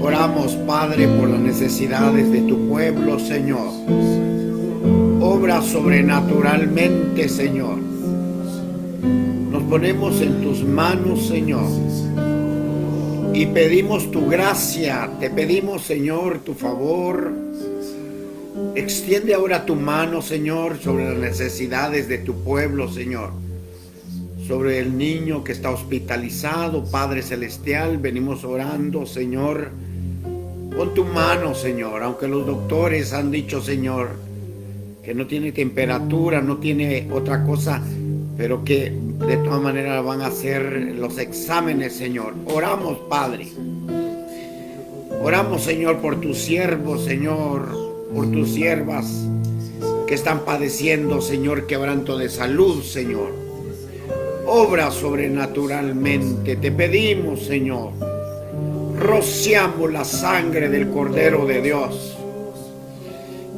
Oramos, Padre, por las necesidades de tu pueblo, Señor. Obra sobrenaturalmente, Señor. Nos ponemos en tus manos, Señor, y pedimos tu gracia. Te pedimos, Señor, tu favor. Extiende ahora tu mano, Señor, sobre las necesidades de tu pueblo, Señor. Sobre el niño que está hospitalizado, Padre Celestial, venimos orando, Señor. Pon tu mano, Señor, aunque los doctores han dicho, Señor, que no tiene temperatura, no tiene otra cosa, pero que de todas maneras van a hacer los exámenes, Señor. Oramos, Padre. Oramos, Señor, por tus siervos, Señor, por tus siervas que están padeciendo, Señor, quebranto de salud, Señor. Obra sobrenaturalmente, te pedimos, Señor. Rociamos la sangre del Cordero de Dios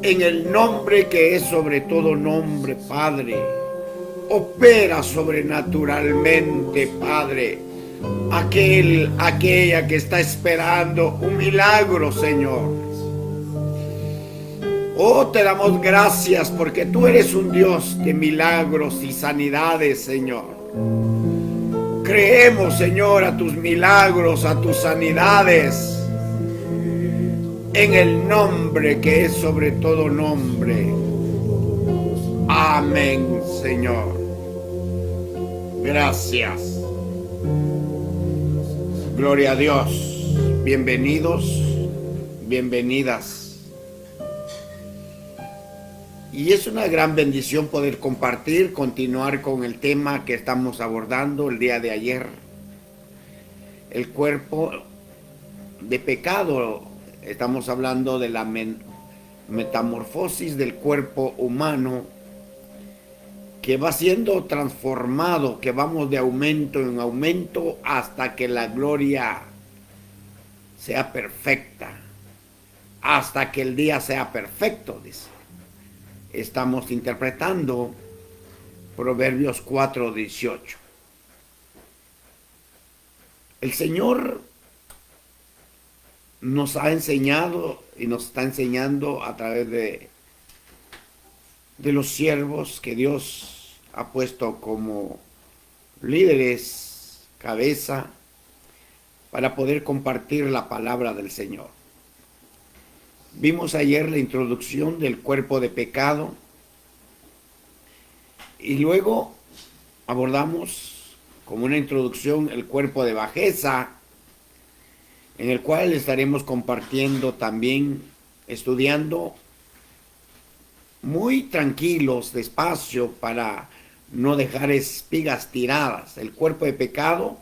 en el nombre que es sobre todo nombre, Padre. Opera sobrenaturalmente, Padre, aquella que está esperando un milagro, Señor. Oh, te damos gracias porque tú eres un Dios de milagros y sanidades, Señor. Creemos, Señor, a tus milagros, a tus sanidades, en el nombre que es sobre todo nombre. Amén, Señor. Gracias. Gloria a Dios. Bienvenidos, bienvenidas. Y es una gran bendición poder compartir, continuar con el tema que estamos abordando el día de ayer. El cuerpo de pecado. Estamos hablando de la metamorfosis del cuerpo humano que va siendo transformado, que vamos de aumento en aumento hasta que la gloria sea perfecta, hasta que el día sea perfecto, dice. Estamos interpretando Proverbios 4:18. El Señor nos ha enseñado y nos está enseñando a través de los siervos que Dios ha puesto como líderes, cabeza, para poder compartir la palabra del Señor. Vimos ayer la introducción del cuerpo de pecado y luego abordamos como una introducción el cuerpo de bajeza, en el cual estaremos compartiendo también, estudiando muy tranquilos, despacio, para no dejar espigas tiradas. El cuerpo de pecado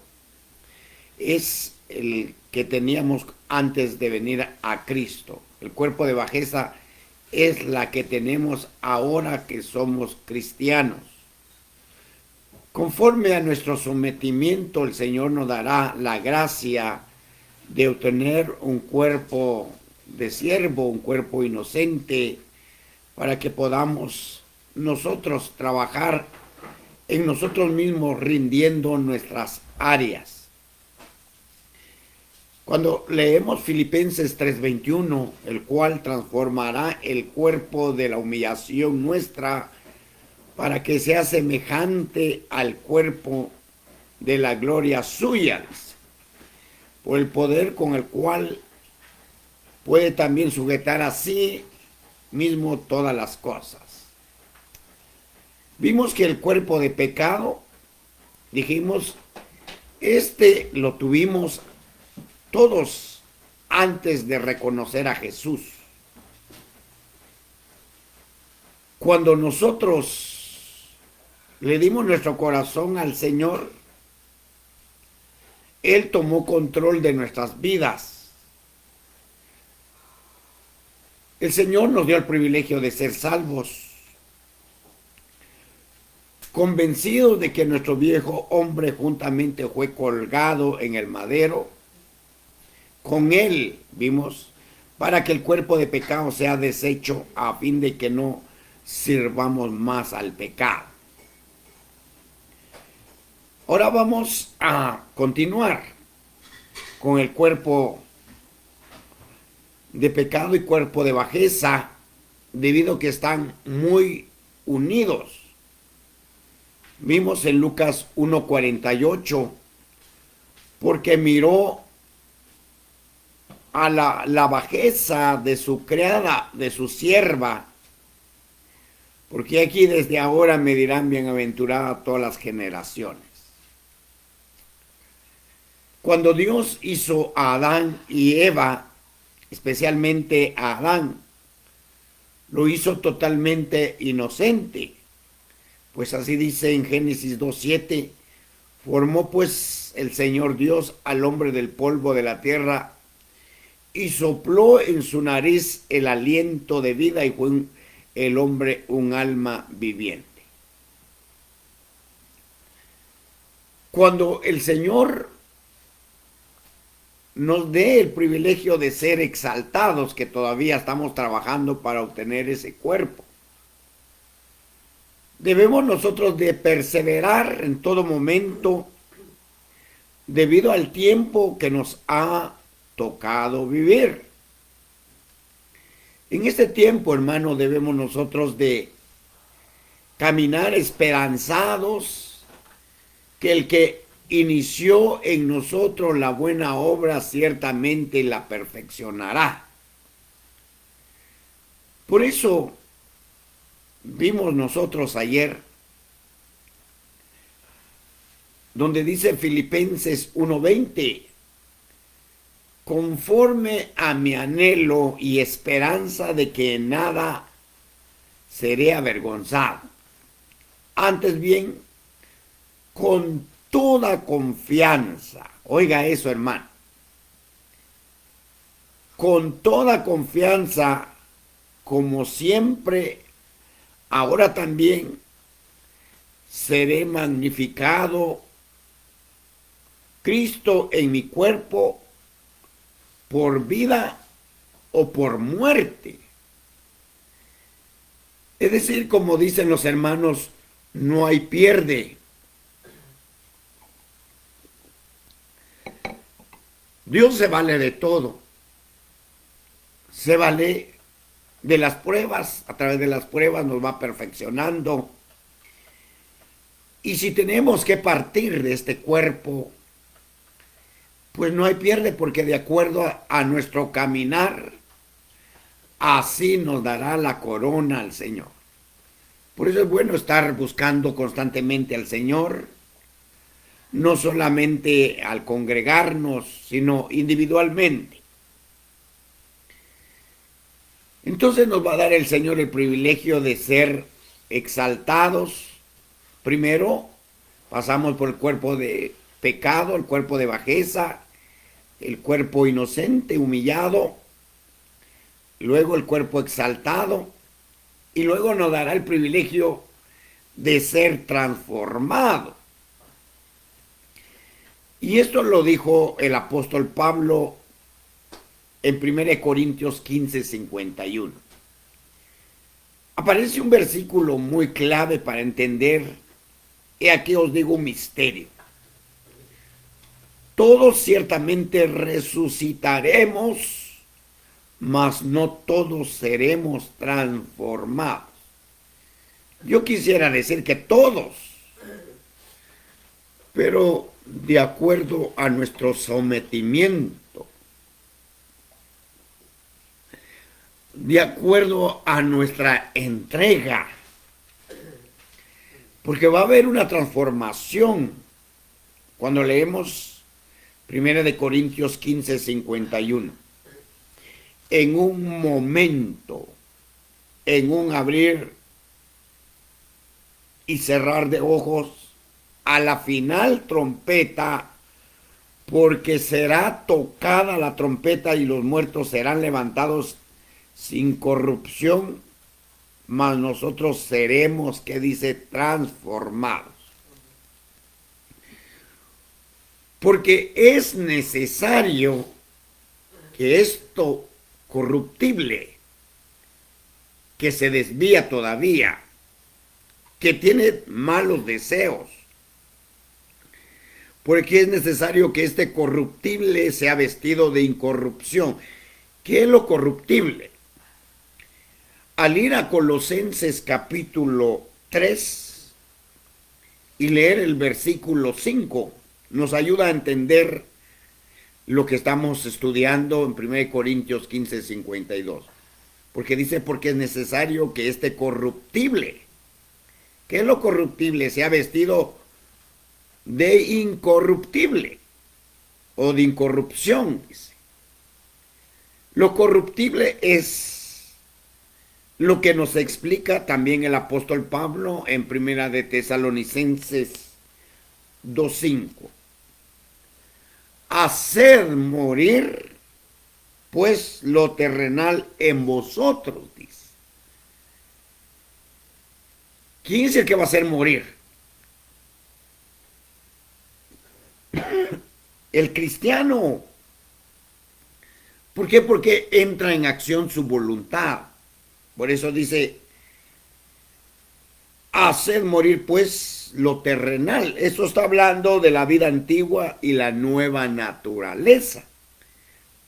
es el que teníamos antes de venir a Cristo. El cuerpo de bajeza es la que tenemos ahora que somos cristianos. Conforme a nuestro sometimiento, el Señor nos dará la gracia de obtener un cuerpo de siervo, un cuerpo inocente, para que podamos nosotros trabajar en nosotros mismos rindiendo nuestras áreas. Cuando leemos Filipenses 3:21, el cual transformará el cuerpo de la humillación nuestra para que sea semejante al cuerpo de la gloria suya, por el poder con el cual puede también sujetar a sí mismo todas las cosas. Vimos que el cuerpo de pecado, dijimos, lo tuvimos todos antes de reconocer a Jesús. Cuando nosotros le dimos nuestro corazón al Señor, Él tomó control de nuestras vidas. El Señor nos dio el privilegio de ser salvos, convencidos de que nuestro viejo hombre juntamente fue colgado en el madero. Con Él, vimos, para que el cuerpo de pecado sea deshecho a fin de que no sirvamos más al pecado. Ahora vamos a continuar con el cuerpo de pecado y cuerpo de bajeza, debido a que están muy unidos. Vimos en Lucas 1:48, porque miró a la bajeza de su criada, de su sierva, porque aquí desde ahora me dirán bienaventurada todas las generaciones. Cuando Dios hizo a Adán y Eva, especialmente a Adán, lo hizo totalmente inocente, pues así dice en Génesis 2:7, formó pues el Señor Dios al hombre del polvo de la tierra y sopló en su nariz el aliento de vida y fue el hombre un alma viviente. Cuando el Señor nos dé el privilegio de ser exaltados, que todavía estamos trabajando para obtener ese cuerpo, debemos nosotros de perseverar en todo momento debido al tiempo que nos ha tocado vivir. En este tiempo, hermano, debemos nosotros de caminar esperanzados que el que inició en nosotros la buena obra ciertamente la perfeccionará. Por eso vimos nosotros ayer donde dice Filipenses 1:20, conforme a mi anhelo y esperanza de que en nada seré avergonzado. Antes bien, con toda confianza, oiga eso, hermano, con toda confianza, como siempre, ahora también seré magnificado Cristo en mi cuerpo, por vida o por muerte. Es decir, como dicen los hermanos, no hay pierde. Dios se vale de todo. Se vale de las pruebas. A través de las pruebas nos va perfeccionando. Y si tenemos que partir de este cuerpo, pues no hay pierde, porque de acuerdo a nuestro caminar, así nos dará la corona al Señor. Por eso es bueno estar buscando constantemente al Señor, no solamente al congregarnos, sino individualmente. Entonces nos va a dar el Señor el privilegio de ser exaltados. Primero pasamos por el cuerpo de pecado, el cuerpo de bajeza, el cuerpo inocente, humillado, luego el cuerpo exaltado, y luego nos dará el privilegio de ser transformado. Y esto lo dijo el apóstol Pablo en 1 Corintios 15, 51. Aparece un versículo muy clave para entender, y aquí os digo un misterio. Todos ciertamente resucitaremos, mas no todos seremos transformados. Yo quisiera decir que todos, pero de acuerdo a nuestro sometimiento, de acuerdo a nuestra entrega, porque va a haber una transformación. Cuando leemos 1 Corintios 15, 51, en un momento, en un abrir y cerrar de ojos, a la final trompeta, porque será tocada la trompeta y los muertos serán levantados sin corrupción, mas nosotros seremos, que dice, transformados. Porque es necesario que esto corruptible, que se desvía todavía, que tiene malos deseos, porque es necesario que este corruptible sea vestido de incorrupción. ¿Qué es lo corruptible? Al ir a Colosenses capítulo 3 y leer el versículo 5, nos ayuda a entender lo que estamos estudiando en 1 Corintios 15, 52. Porque dice, porque es necesario que este corruptible, ¿qué es lo corruptible? Sea vestido de incorruptible o de incorrupción, dice. Lo corruptible es lo que nos explica también el apóstol Pablo en 1 de Tesalonicenses 2:5. Haced morir pues lo terrenal en vosotros, dice. ¿Quién es el que va a hacer morir? El cristiano. ¿Por qué? Porque entra en acción su voluntad. Por eso dice, haced morir pues lo terrenal. Eso está hablando de la vida antigua y la nueva naturaleza.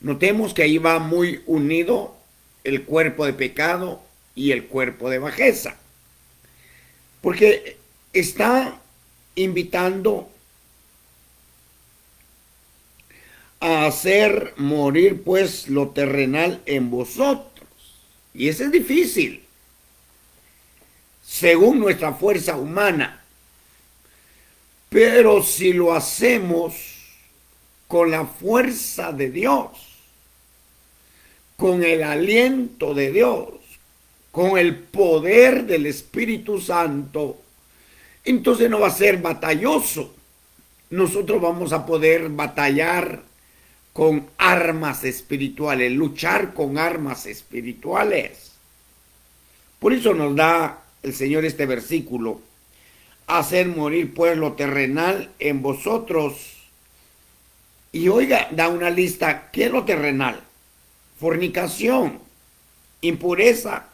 Notemos que ahí va muy unido el cuerpo de pecado y el cuerpo de bajeza. Porque está invitando a hacer morir pues lo terrenal en vosotros. Y eso es difícil, según nuestra fuerza humana. Pero si lo hacemos con la fuerza de Dios, con el aliento de Dios, con el poder del Espíritu Santo, entonces no va a ser batalloso. Nosotros vamos a poder batallar con armas espirituales, luchar con armas espirituales. Por eso nos da el Señor este versículo: hacer morir pues lo terrenal en vosotros. Y oiga, da una lista. ¿Qué es lo terrenal? Fornicación, impureza,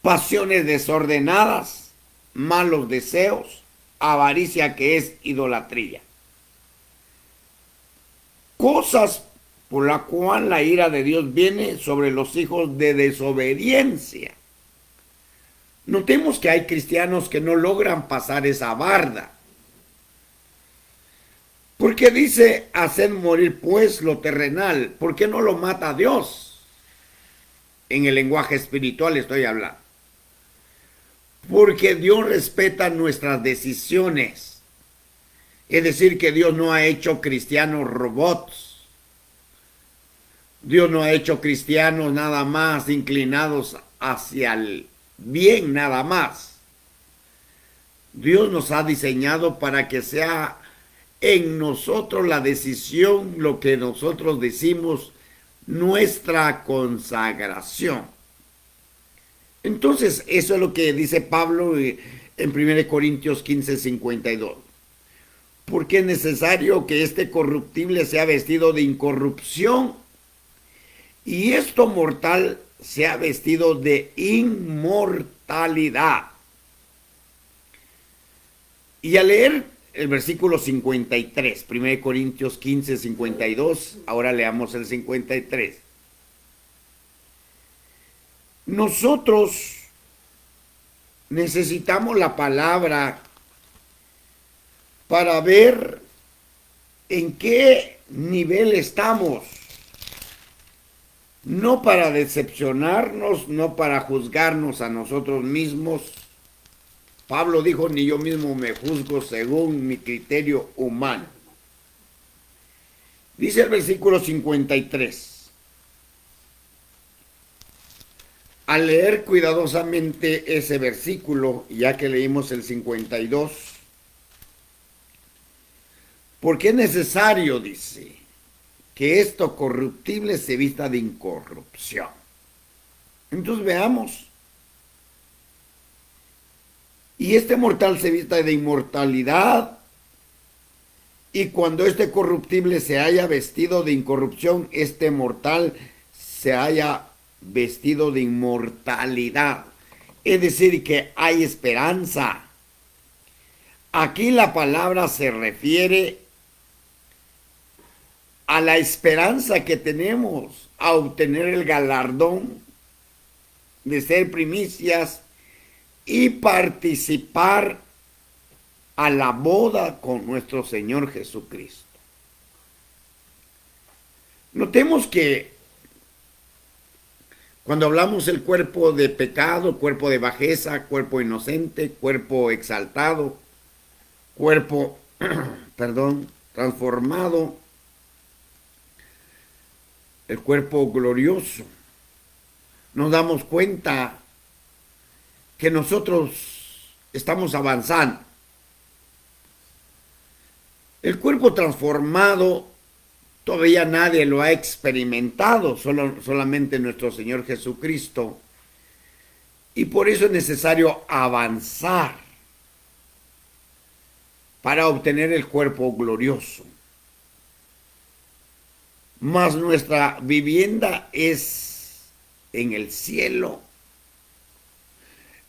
pasiones desordenadas, malos deseos, avaricia, que es idolatría. Cosas por la cual la ira de Dios viene sobre los hijos de desobediencia. Notemos que hay cristianos que no logran pasar esa barda. Porque dice, haced morir pues lo terrenal. ¿Por qué no lo mata Dios? En el lenguaje espiritual estoy hablando. Porque Dios respeta nuestras decisiones. Es decir, que Dios no ha hecho cristianos robots. Dios no ha hecho cristianos nada más inclinados hacia el bien, nada más. Dios nos ha diseñado para que sea en nosotros la decisión, lo que nosotros decimos, nuestra consagración. Entonces, eso es lo que dice Pablo en 1 Corintios 15:52. Porque es necesario que este corruptible sea vestido de incorrupción y esto mortal sea vestido de inmortalidad. Y al leer el versículo 53, 1 Corintios 15:52, ahora leamos el 53. Nosotros necesitamos la palabra para ver en qué nivel estamos. No para decepcionarnos, no para juzgarnos a nosotros mismos. Pablo dijo, ni yo mismo me juzgo según mi criterio humano. Dice el versículo 53. Al leer cuidadosamente ese versículo, ya que leímos el 52, porque es necesario, dice, que esto corruptible se vista de incorrupción. Entonces veamos. Y este mortal se vista de inmortalidad, y cuando este corruptible se haya vestido de incorrupción, este mortal se haya vestido de inmortalidad. Es decir, que hay esperanza. Aquí la palabra se refiere a la esperanza que tenemos a obtener el galardón de ser primicias y participar a la boda con nuestro Señor Jesucristo. Notemos que cuando hablamos del cuerpo de pecado, cuerpo de bajeza, cuerpo inocente, cuerpo exaltado, cuerpo, transformado, el cuerpo glorioso, nos damos cuenta que nosotros estamos avanzando. El cuerpo transformado todavía nadie lo ha experimentado, solamente nuestro Señor Jesucristo. Y por eso es necesario avanzar para obtener el cuerpo glorioso. Mas nuestra vivienda es en el cielo,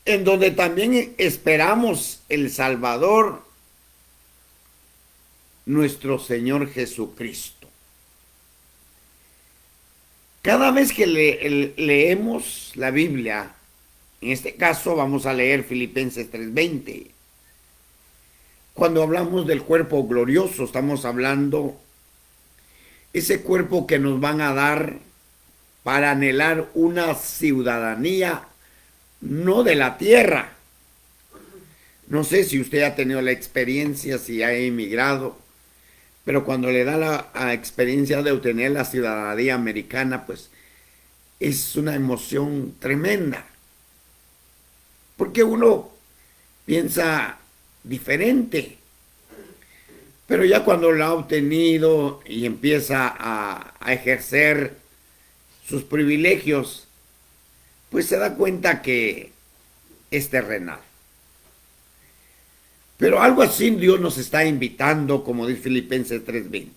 en donde también esperamos el Salvador, nuestro Señor Jesucristo. Cada vez que leemos la Biblia, en este caso vamos a leer Filipenses 3:20, cuando hablamos del cuerpo glorioso, estamos hablando ese cuerpo que nos van a dar para anhelar una ciudadanía no de la tierra. No sé si usted ha tenido la experiencia, si ha emigrado, pero cuando le da la experiencia de obtener la ciudadanía americana, pues es una emoción tremenda. Porque uno piensa diferente. Pero ya cuando lo ha obtenido y empieza a ejercer sus privilegios, pues se da cuenta que es terrenal. Pero algo así Dios nos está invitando, como dice Filipenses 3:20.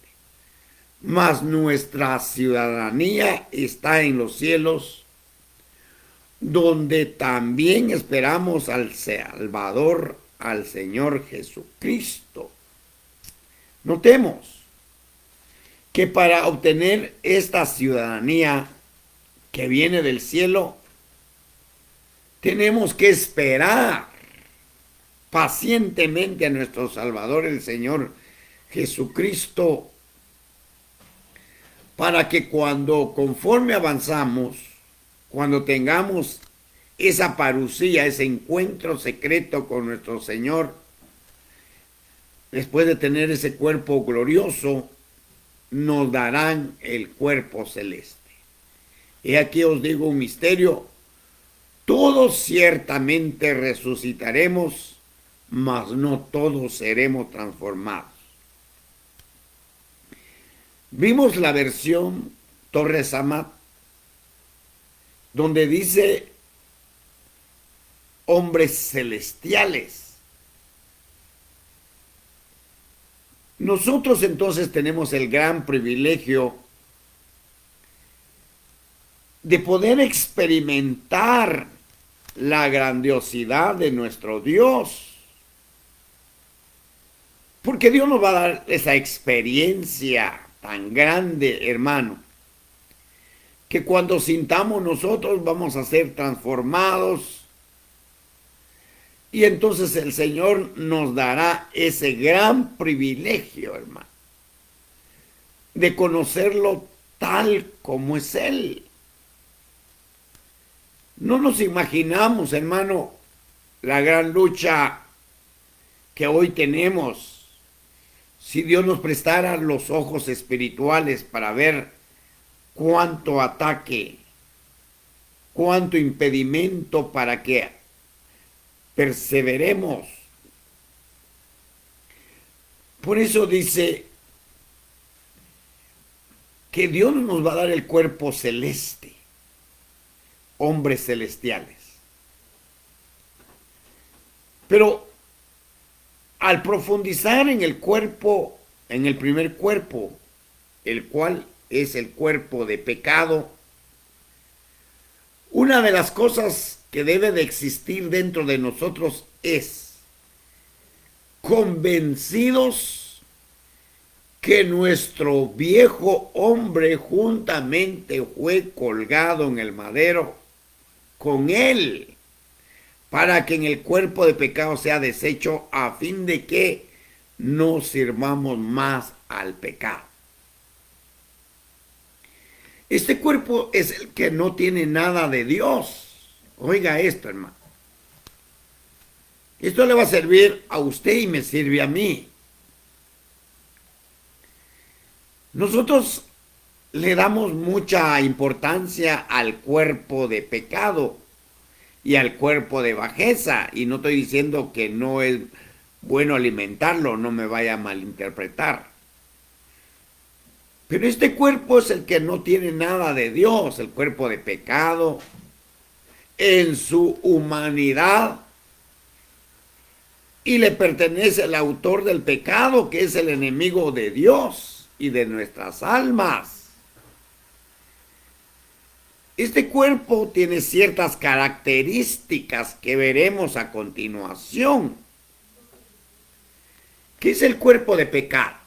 Mas nuestra ciudadanía está en los cielos, donde también esperamos al Salvador, al Señor Jesucristo. Notemos que para obtener esta ciudadanía que viene del cielo, tenemos que esperar pacientemente a nuestro Salvador, el Señor Jesucristo, para que conforme avanzamos, cuando tengamos esa parucía, ese encuentro secreto con nuestro Señor, después de tener ese cuerpo glorioso, nos darán el cuerpo celeste. Y aquí os digo un misterio: todos ciertamente resucitaremos, mas no todos seremos transformados. Vimos la versión Torres Amat, donde dice hombres celestiales. Nosotros entonces tenemos el gran privilegio de poder experimentar la grandiosidad de nuestro Dios, porque Dios nos va a dar esa experiencia tan grande, hermano, que cuando sintamos nosotros vamos a ser transformados, y entonces el Señor nos dará ese gran privilegio, hermano, de conocerlo tal como es Él. No nos imaginamos, hermano, la gran lucha que hoy tenemos. Si Dios nos prestara los ojos espirituales para ver cuánto ataque, cuánto impedimento para que perseveremos. Por eso dice que Dios nos va a dar el cuerpo celeste, hombres celestiales. Pero al profundizar en el cuerpo, en el primer cuerpo, el cual es el cuerpo de pecado, una de las cosas que debe de existir dentro de nosotros es convencidos que nuestro viejo hombre juntamente fue colgado en el madero con él, para que en el cuerpo de pecado sea deshecho, a fin de que no sirvamos más al pecado. Este cuerpo es el que no tiene nada de Dios. Oiga esto, hermano. Esto le va a servir a usted y me sirve a mí. Nosotros le damos mucha importancia al cuerpo de pecado y al cuerpo de bajeza, y no estoy diciendo que no es bueno alimentarlo, no me vaya a malinterpretar. Pero este cuerpo es el que no tiene nada de Dios, el cuerpo de pecado, en su humanidad, y le pertenece al autor del pecado, que es el enemigo de Dios y de nuestras almas. Este cuerpo tiene ciertas características que veremos a continuación. ¿Qué es el cuerpo de pecado?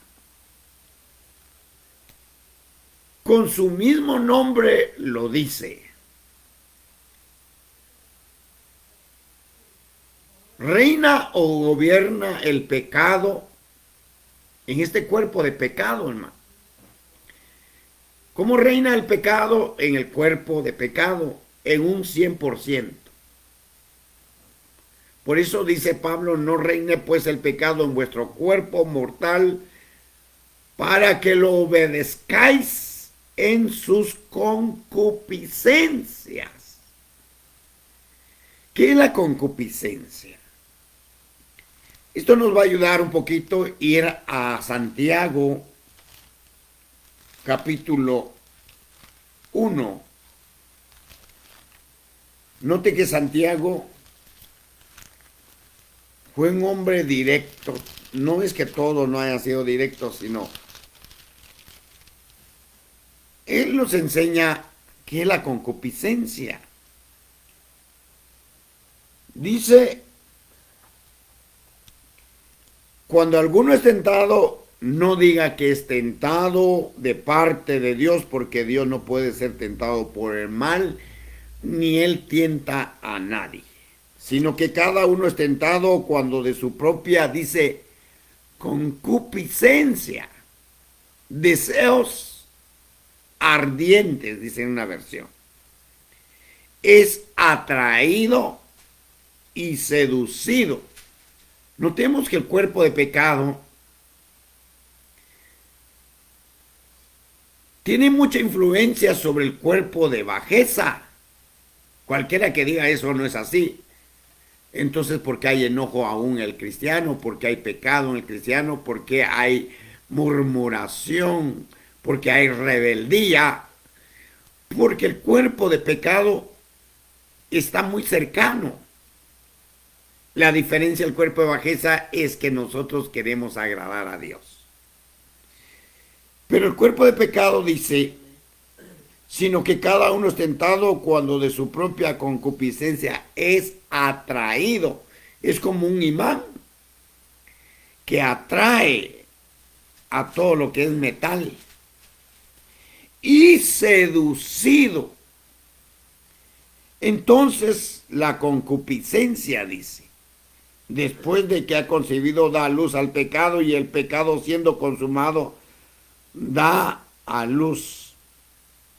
Con su mismo nombre lo dice. Reina o gobierna el pecado en este cuerpo de pecado, hermano. ¿Cómo reina el pecado en el cuerpo de pecado? En un 100%. Por eso dice Pablo: no reine pues el pecado en vuestro cuerpo mortal, para que lo obedezcáis en sus concupiscencias. ¿Qué es la concupiscencia? Esto nos va a ayudar un poquito a ir a Santiago, capítulo 1. Note que Santiago fue un hombre directo. No es que todo no haya sido directo, sino él nos enseña qué es la concupiscencia. Dice: cuando alguno es tentado, no diga que es tentado de parte de Dios, porque Dios no puede ser tentado por el mal, ni él tienta a nadie, sino que cada uno es tentado cuando de su propia, dice, concupiscencia, deseos ardientes, dice en una versión, es atraído y seducido. Notemos que el cuerpo de pecado tiene mucha influencia sobre el cuerpo de bajeza. Cualquiera que diga eso no es así. Entonces, ¿por qué hay enojo aún en el cristiano? ¿Por qué hay pecado en el cristiano? ¿Por qué hay murmuración? ¿Por qué hay rebeldía? Porque el cuerpo de pecado está muy cercano. La diferencia del cuerpo de bajeza es que nosotros queremos agradar a Dios. Pero el cuerpo de pecado dice, sino que cada uno es tentado cuando de su propia concupiscencia es atraído. Es como un imán que atrae a todo lo que es metal. Y seducido. Entonces la concupiscencia, dice, después de que ha concebido, da luz al pecado, y el pecado siendo consumado da a luz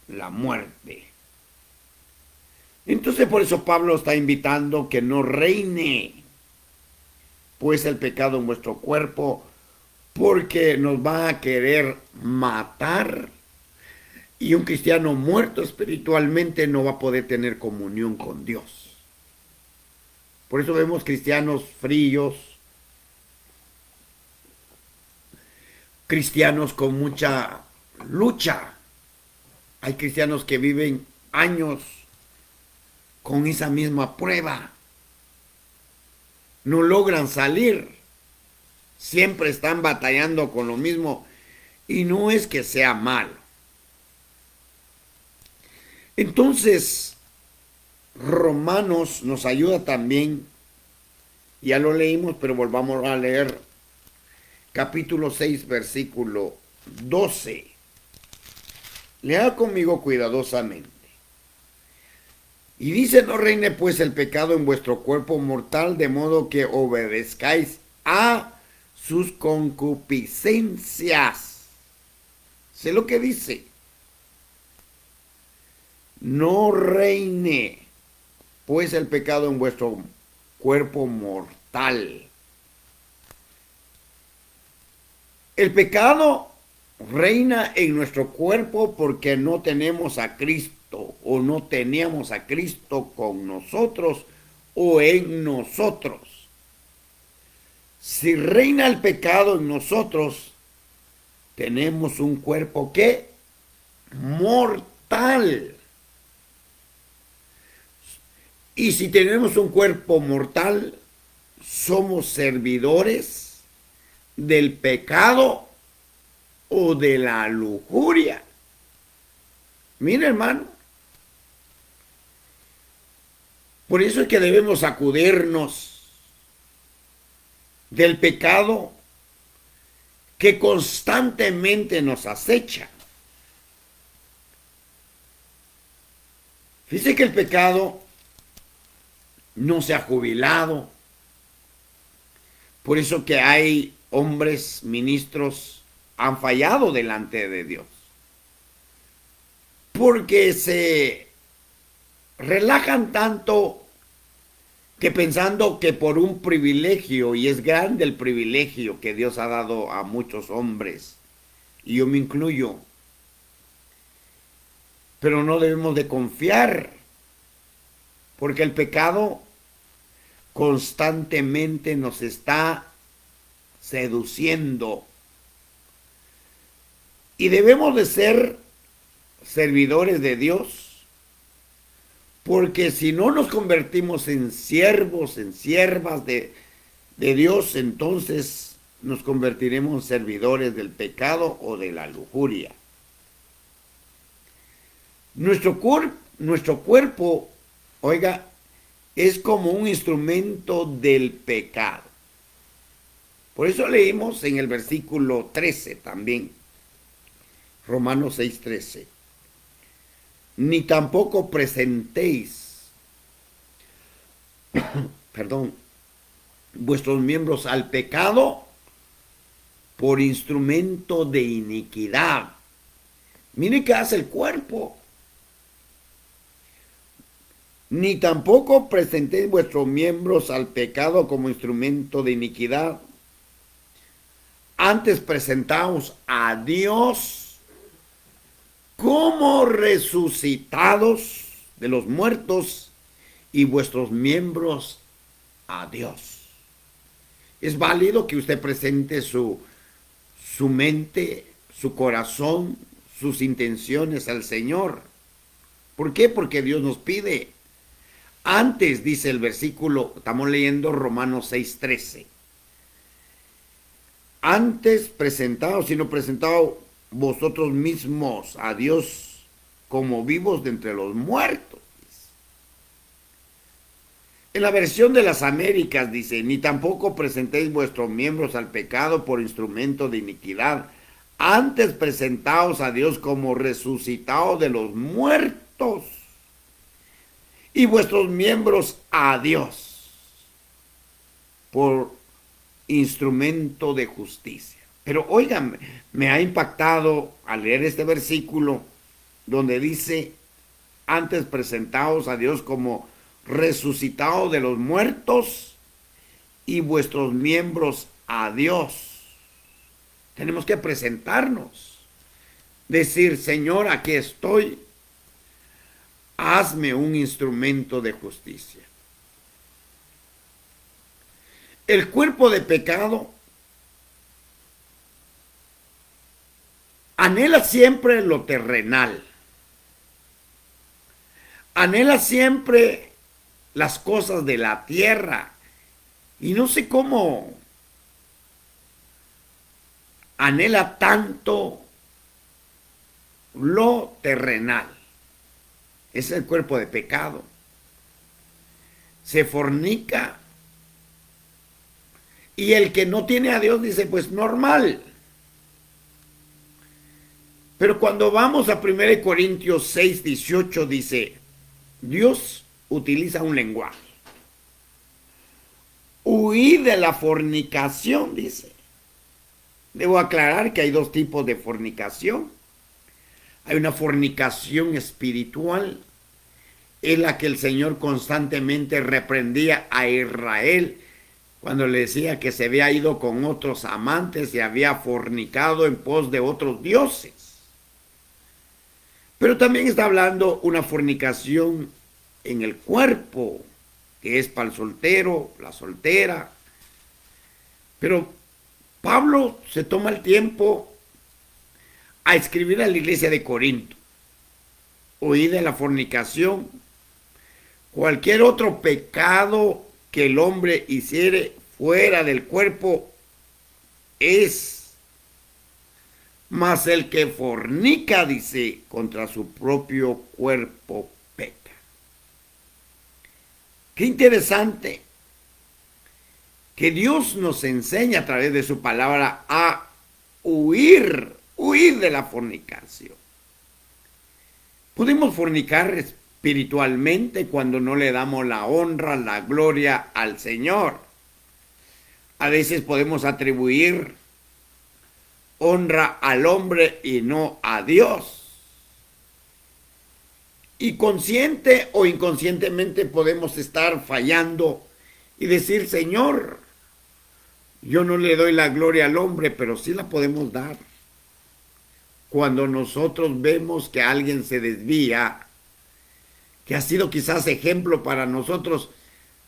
la muerte. Entonces por eso Pablo está invitando que no reine pues el pecado en vuestro cuerpo, porque nos va a querer matar, y un cristiano muerto espiritualmente no va a poder tener comunión con Dios. Por eso vemos cristianos fríos, cristianos con mucha lucha. Hay cristianos que viven años con esa misma prueba. No logran salir. Siempre están batallando con lo mismo. Y no es que sea malo. Entonces, Romanos nos ayuda también. Ya lo leímos, pero volvamos a leer. Capítulo 6, versículo 12. Lea conmigo cuidadosamente. Y dice, no reine pues el pecado en vuestro cuerpo mortal, de modo que obedezcáis a sus concupiscencias. Sé lo que dice. No reine pues el pecado en vuestro cuerpo mortal. El pecado reina en nuestro cuerpo porque no tenemos a Cristo, o no teníamos a Cristo con nosotros o en nosotros. Si reina el pecado en nosotros, tenemos un cuerpo que mortal. Y si tenemos un cuerpo mortal, somos servidores del pecado o de la lujuria. Mira, hermano, por eso es que debemos sacudirnos del pecado que constantemente nos acecha. Fíjese que el pecado no se ha jubilado. Por eso que hay hombres, ministros, han fallado delante de Dios. Porque se relajan tanto que pensando que por un privilegio, y es grande el privilegio que Dios ha dado a muchos hombres, y yo me incluyo, pero no debemos de confiar, porque el pecado constantemente nos está seduciendo. Y debemos de ser servidores de Dios, porque si no nos convertimos en siervos, en siervas de Dios, entonces nos convertiremos en servidores del pecado o de la lujuria. Nuestro cuerpo, oiga, es como un instrumento del pecado. Por eso leímos en el versículo 13 también, Romanos 6:13. ni tampoco presentéis, perdón, vuestros miembros al pecado por instrumento de iniquidad. Mire qué hace el cuerpo. Ni tampoco presentéis vuestros miembros al pecado como instrumento de iniquidad. Antes presentaos a Dios como resucitados de los muertos y vuestros miembros a Dios. Es válido que usted presente su mente, su corazón, sus intenciones al Señor. ¿Por qué? Porque Dios nos pide. Antes, dice el versículo, estamos leyendo Romanos 6:13. Antes presentaos, sino presentaos vosotros mismos a Dios como vivos de entre los muertos. En la versión de las Américas dice, ni tampoco presentéis vuestros miembros al pecado por instrumento de iniquidad. Antes presentaos a Dios como resucitados de los muertos y vuestros miembros a Dios por instrumento de justicia. Pero oigan, me ha impactado al leer este versículo donde dice, antes presentaos a Dios como resucitados de los muertos y vuestros miembros a Dios. Tenemos que presentarnos, decir, Señor, aquí estoy, hazme un instrumento de justicia. El cuerpo de pecado anhela siempre lo terrenal, anhela siempre las cosas de la tierra, y no sé cómo anhela tanto lo terrenal. Es el cuerpo de pecado. Se fornica. Y el que no tiene a Dios dice, pues normal. Pero cuando vamos a 1 Corintios 6:18 dice, Dios utiliza un lenguaje. Huid de la fornicación, dice. Debo aclarar que hay dos tipos de fornicación. Hay una fornicación espiritual, en la que el Señor constantemente reprendía a Israel cuando le decía que se había ido con otros amantes y había fornicado en pos de otros dioses. Pero también está hablando una fornicación en el cuerpo, que es para el soltero, la soltera. Pero Pablo se toma el tiempo a escribir a la iglesia de Corinto. Huid de la fornicación. Cualquier otro pecado que el hombre hiciere fuera del cuerpo es, mas el que fornica, dice, contra su propio cuerpo peca. Qué interesante que Dios nos enseña a través de su palabra a huir de la fornicación. Podemos fornicar espiritualmente cuando no le damos la honra, la gloria al Señor. A veces podemos atribuir honra al hombre y no a Dios. Y consciente o inconscientemente podemos estar fallando y decir, Señor, yo no le doy la gloria al hombre, pero sí la podemos dar. Cuando nosotros vemos que alguien se desvía, que ha sido quizás ejemplo para nosotros,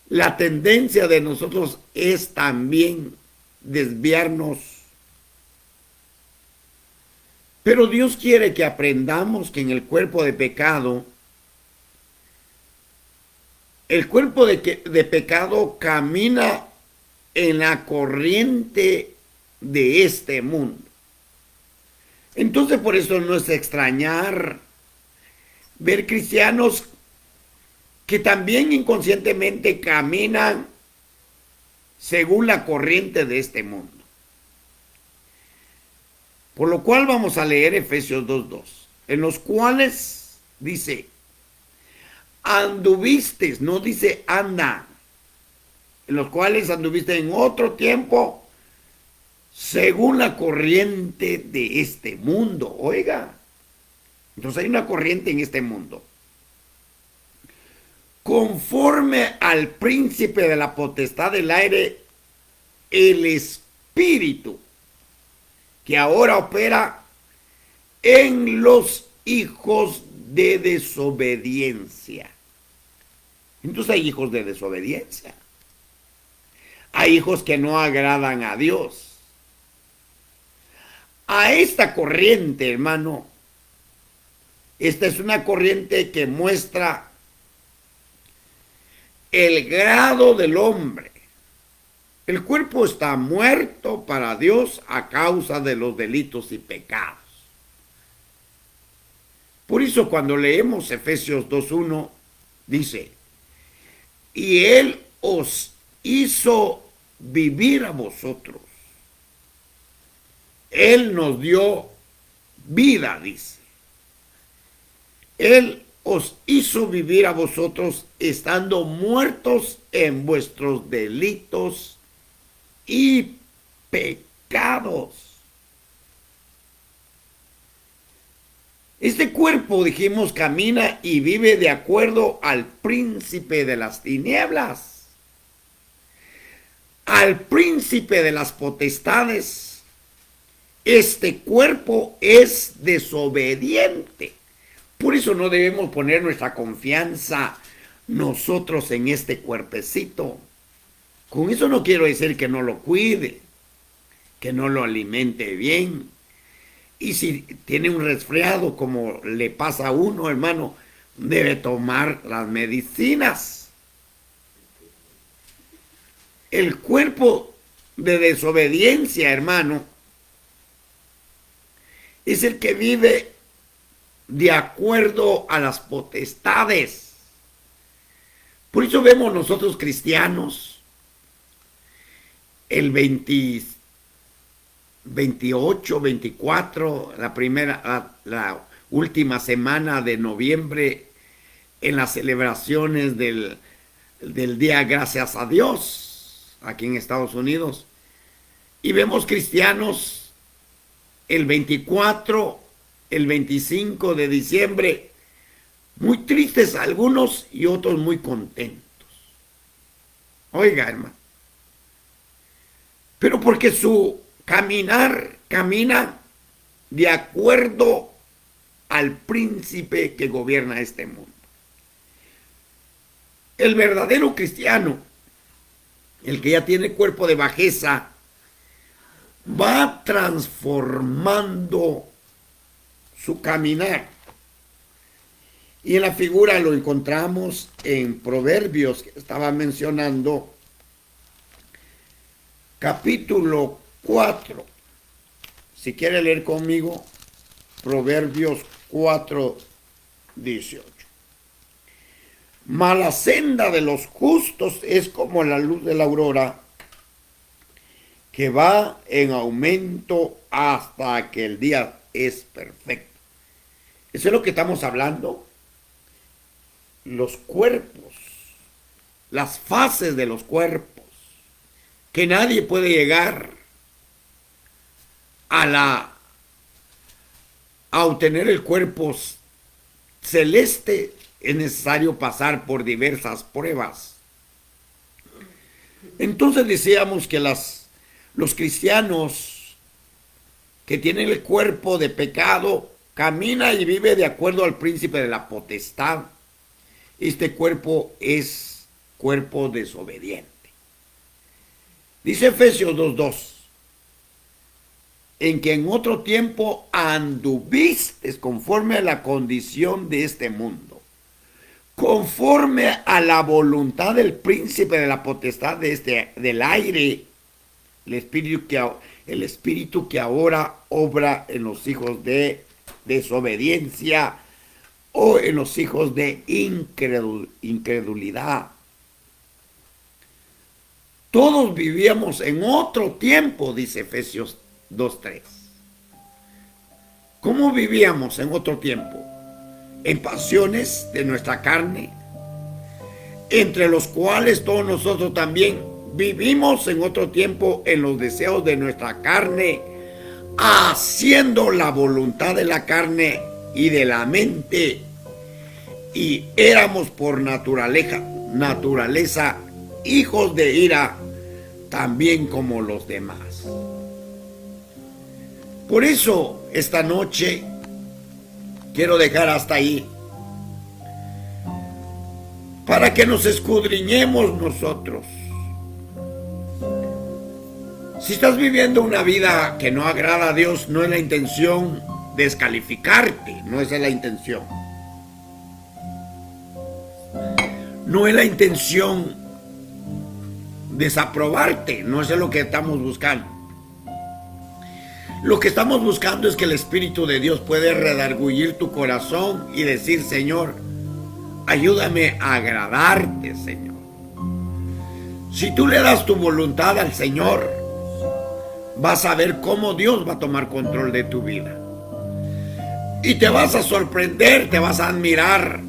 la tendencia de nosotros es también desviarnos. Pero Dios quiere que aprendamos que en el cuerpo de pecado, el cuerpo de pecado camina en la corriente de este mundo. Entonces por eso no es extrañar ver cristianos que también inconscientemente caminan según la corriente de este mundo. Por lo cual vamos a leer Efesios 2:2, en los cuales dice, anduviste, no dice anda, en los cuales anduviste en otro tiempo, según la corriente de este mundo. Oiga, entonces hay una corriente en este mundo. Conforme al príncipe de la potestad del aire, el espíritu que ahora opera en los hijos de desobediencia. Entonces hay hijos de desobediencia. Hay hijos que no agradan a Dios. A esta corriente, hermano, esta es una corriente que muestra el grado del hombre. El cuerpo está muerto para Dios a causa de los delitos y pecados. Por eso cuando leemos Efesios 2:1, dice, y Él os hizo vivir a vosotros. Él nos dio vida, dice. Él os hizo vivir a vosotros estando muertos en vuestros delitos y pecados. Este cuerpo, dijimos, camina y vive de acuerdo al príncipe de las tinieblas, al príncipe de las potestades. Este cuerpo es desobediente. Por eso no debemos poner nuestra confianza nosotros en este cuerpecito. Con eso no quiero decir que no lo cuide, que no lo alimente bien. Y si tiene un resfriado, como le pasa a uno, hermano, debe tomar las medicinas. El cuerpo de desobediencia, hermano, es el que vive de acuerdo a las potestades. Por eso vemos nosotros cristianos el 28, 24, la última semana de noviembre, en las celebraciones del Día Gracias a Dios, aquí en Estados Unidos. Y vemos cristianos el 24, el 25 de diciembre, muy tristes algunos y otros muy contentos. Oiga, hermano. Pero porque su camina de acuerdo al príncipe que gobierna este mundo. El verdadero cristiano, el que ya tiene cuerpo de bajeza, va transformando su caminar. Y en la figura lo encontramos en Proverbios, que estaba mencionando, capítulo 4. Si quiere leer conmigo, Proverbios 4:18. Mas la senda de los justos es como la luz de la aurora, que va en aumento hasta que el día es perfecto. Eso es lo que estamos hablando. Los cuerpos, las fases de los cuerpos, que nadie puede llegar a obtener el cuerpo celeste. Es necesario pasar por diversas pruebas. Entonces decíamos que los cristianos que tienen el cuerpo de pecado camina y vive de acuerdo al príncipe de la potestad. Este cuerpo es cuerpo desobediente. Dice Efesios 2:2, en que en otro tiempo anduviste conforme a la condición de este mundo, conforme a la voluntad del príncipe de la potestad del aire, el espíritu que ahora obra en los hijos de desobediencia o en los hijos de incredulidad. Todos vivíamos en otro tiempo, dice Efesios 2:3. ¿Cómo vivíamos en otro tiempo? en pasiones de nuestra carne, entre los cuales todos nosotros también vivimos en otro tiempo en los deseos de nuestra carne, haciendo la voluntad de la carne y de la mente, y éramos por naturaleza hijos de ira, también como los demás. Por eso esta noche quiero dejar hasta ahí, para que nos escudriñemos nosotros. Si estás viviendo una vida que no agrada a Dios, no es la intención descalificarte, no esa es la intención. No es la intención desaprobarte, no eso es lo que estamos buscando. Lo que estamos buscando es que el Espíritu de Dios puede redarguir tu corazón y decir: Señor, ayúdame a agradarte, Señor. Si tú le das tu voluntad al Señor, vas a ver cómo Dios va a tomar control de tu vida. Y te vas a sorprender, te vas a admirar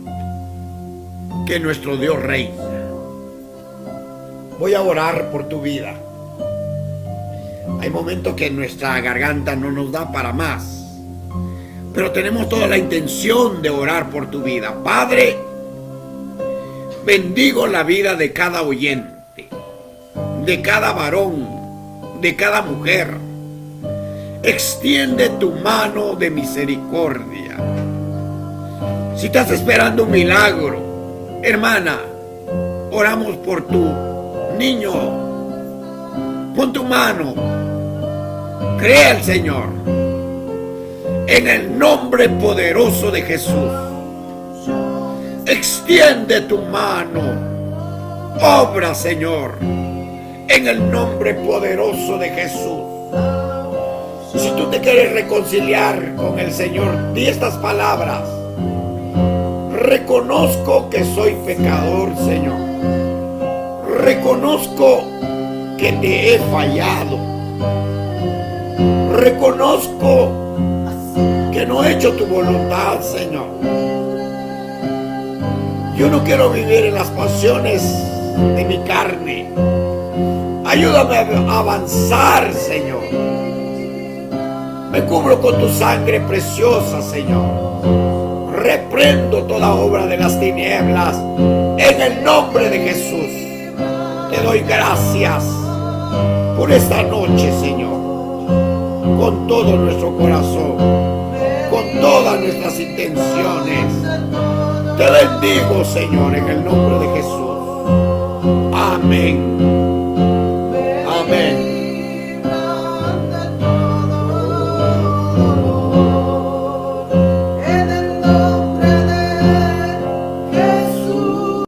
que nuestro Dios reina. Voy a orar por tu vida. Hay momentos que nuestra garganta no nos da para más, pero tenemos toda la intención de orar por tu vida. Padre, bendigo la vida de cada oyente, de cada varón, de cada mujer. Extiende tu mano de misericordia. Si estás esperando un milagro, hermana, oramos por tu niño. Pon tu mano, cree al Señor, en el nombre poderoso de Jesús. Extiende tu mano, obra, Señor, en el nombre poderoso de Jesús. Si tú te quieres reconciliar con el Señor, di estas palabras: reconozco que soy pecador, Señor. Reconozco que te he fallado. Reconozco que no he hecho tu voluntad, Señor. Yo no quiero vivir en las pasiones de mi carne. Ayúdame a avanzar, Señor. Me cubro con tu sangre preciosa, Señor. Reprendo toda obra de las tinieblas en el nombre de Jesús. Te doy gracias por esta noche, Señor, con todo nuestro corazón, con todas nuestras intenciones. Te bendigo, Señor, en el nombre de Jesús. Amén.